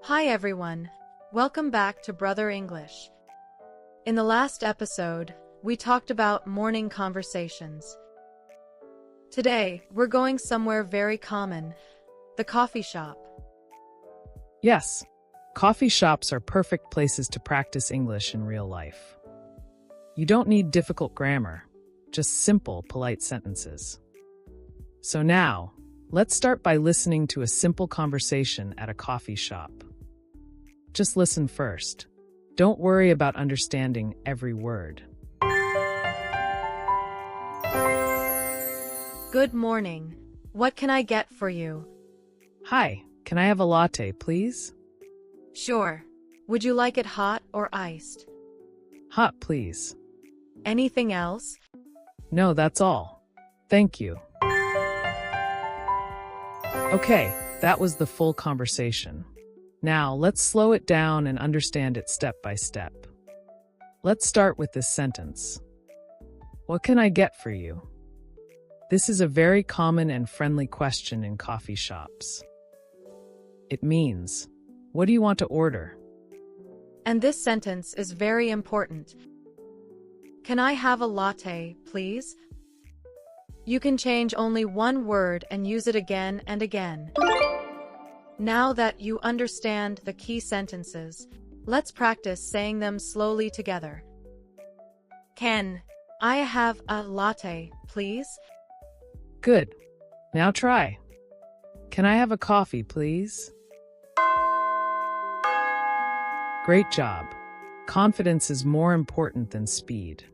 Hi everyone, welcome back to Brother English. In the last episode, we talked about morning conversations. Today, we're going somewhere very common, the coffee shop. Yes, coffee shops are perfect places to practice English in real life. You don't need difficult grammar, just simple, polite sentences. So now, let's start by listening to a simple conversation at a coffee shop. Just listen first. Don't worry about understanding every word. Good morning. What can I get for you? Hi, can I have a latte, please? Sure. Would you like it hot or iced? Hot, please. Anything else? No, that's all. Thank you. Okay, that was the full conversation. Now, let's slow it down and understand it step by step. Let's start with this sentence. What can I get for you? This is a very common and friendly question in coffee shops. It means, what do you want to order? And this sentence is very important. Can I have a latte, please? You can change only one word and use it again and again. Now that you understand the key sentences, let's practice saying them slowly together. Can I have a latte, please? Good. Now try. Can I have a coffee, please? Great job. Confidence is more important than speed.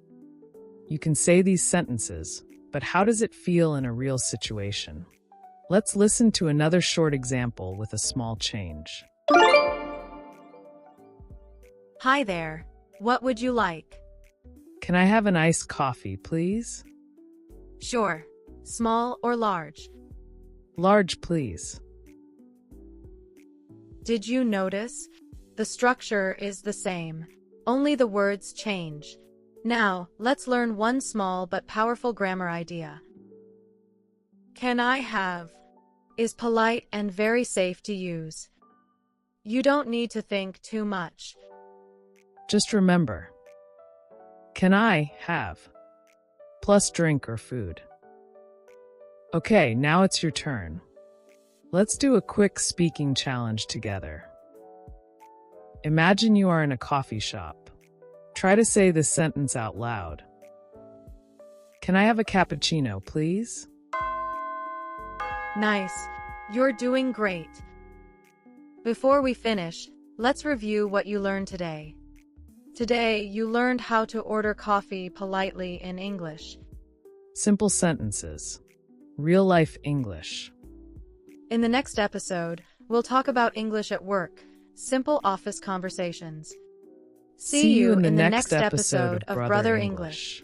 You can say these sentences, but how does it feel in a real situation? Let's listen to another short example with a small change. Hi there. What would you like? Can I have an iced coffee, please? Sure. Small or large? Large, please. Did you notice? The structure is the same. Only the words change. Now, let's learn one small but powerful grammar idea. Can I have is polite and very safe to use. You don't need to think too much. Just remember, can I have plus drink or food? Okay, now it's your turn. Let's do a quick speaking challenge together. Imagine you are in a coffee shop. Try to say this sentence out loud. Can I have a cappuccino, please? Nice. You're doing great. Before we finish, let's review what you learned today. Today, you learned how to order coffee politely in English. Simple sentences. Real-life English. In the next episode, we'll talk about English at work, simple office conversations. See you in the next episode of Brother English.